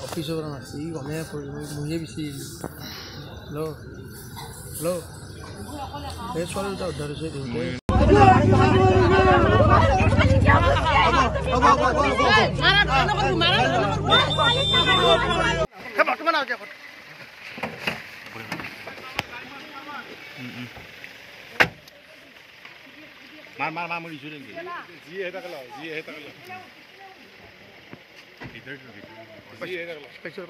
অফিসৰ পৰা মাছি গমে মহিয়ে বিচাৰিলোঁ হেল্ল' এই ছোৱালী দুটা উদ্ধাৰ হৈছে দেউতাই मार मुड़ी छुरेंगे जी है तक लो जी है तक लो इधर जी है तक लो पैसे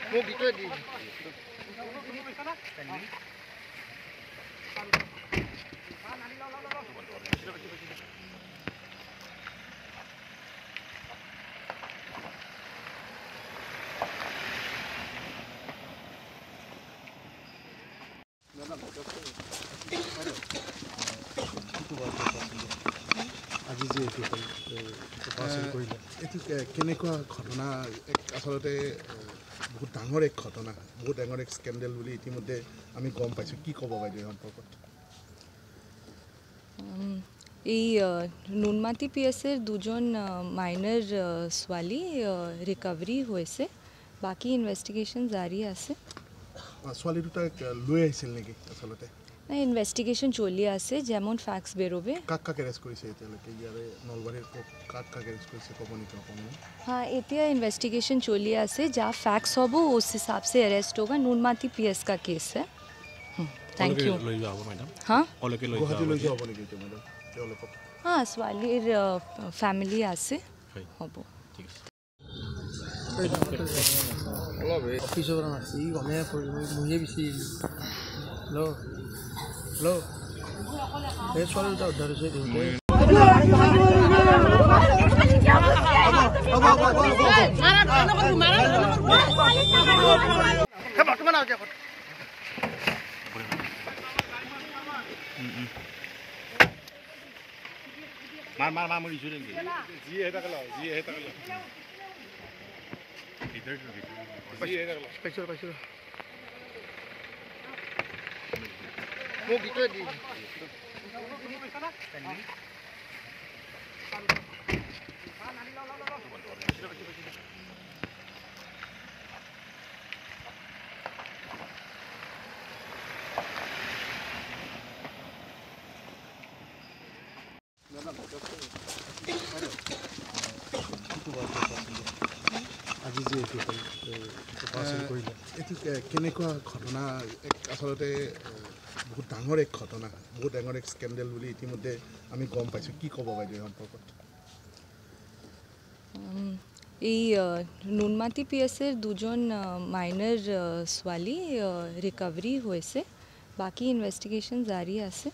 वो कितना दी আজি যে এইটো অপাৰেশ্যন কৰিলে এইটো কেনেকুৱা ঘটনা আচলতে বহুত ডাঙৰ এক ঘটনা বহুত ডাঙৰ এক স্কেণ্ডেল বুলি ইতিমধ্যে আমি গম পাইছোঁ কি ক'ব বাইদেউ এই সম্পৰ্কত এই নুনমাটি পিএসেৰ দুজন মাইনৰ ছোৱালী ৰিকভাৰি হয়েছে বাকি ইনভেস্টিগেশন জাৰি আছে ছোৱালী দুটাক লৈ আহিছিল নেকি আচলতে না ইনভেস্টিগেশন চলি আছে যেমন ফ্যাক্টস বেরোবে কাক এৰেষ্ট কৰিছে এতিয়ালৈকে ইয়াৰে নলবাৰীৰ কাক এৰেষ্ট কৰিছে ক'ব নেকি অকণমান हाँ এতিয়া इन्वेस्टिगेशन चली আছে যা फैक्ट्स হব उस हिसाब से अरेस्ट होगा नुनमाटी पीएस का केस है थैंक यू हाँ গুৱাহাটী লৈ যাব নেকি এতিয়া মেডাম তেওঁলোকক हाँ ছোৱালীৰ ফ্যামিলি আছে হব ঠিক আছে অফিসৰ পৰা মাছি গমে মহিয়ে বিচাৰিলোঁ হেল্ল' এই ছোৱালী দুটা উদ্ধাৰ হৈছে দেউতাই मार मुड़ी छुरेंगे जी है तक लो जी है तक लो इधर जी है तक लो पैसे वो कितना दी আজি যে এইটো অপাৰেশ্যন কৰিলে এইটো কেনেকুৱা ঘটনা আচলতে বহুত ডাঙৰ এক ঘটনা বহুত ডাঙৰ এক স্কেণ্ডেল বুলি ইতিমধ্যে আমি গম পাইছোঁ কি ক'ব বাইদেউ এই সম্পৰ্কত এই নুনমাটি পিএসেৰ দুজন মাইনৰ ছোৱালী ৰিকভাৰি হয়েছে বাকি ইনভেস্টিগেশন জাৰি আছে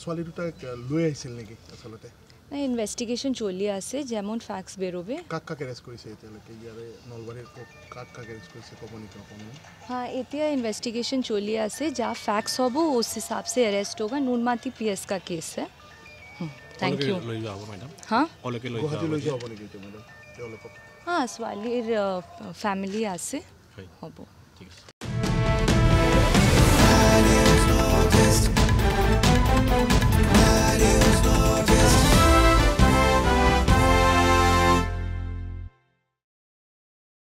ছোৱালী দুটাক লৈ আহিছিল নেকি আচলতে না ইনভেস্টিগেশন চলি আছে যেমন ফ্যাক্টস বেরোবে কাক এৰেষ্ট কৰিছে এতিয়ালৈকে ইয়াৰে নলবাৰীৰ কাক এৰেষ্ট কৰিছে ক'ব নেকি অকণমান हाँ এতিয়া इन्वेस्टिगेशन चली আছে যা फैक्ट्स হব उस हिसाब से अरेस्ट होगा नुनमाटी पीएस का केस है थैंक यू हाँ গুৱাহাটী লৈ যাব নেকি এতিয়া মেডাম তেওঁলোকক हाँ ছোৱালীৰ ফ্যামিলি আছে হব ঠিক আছে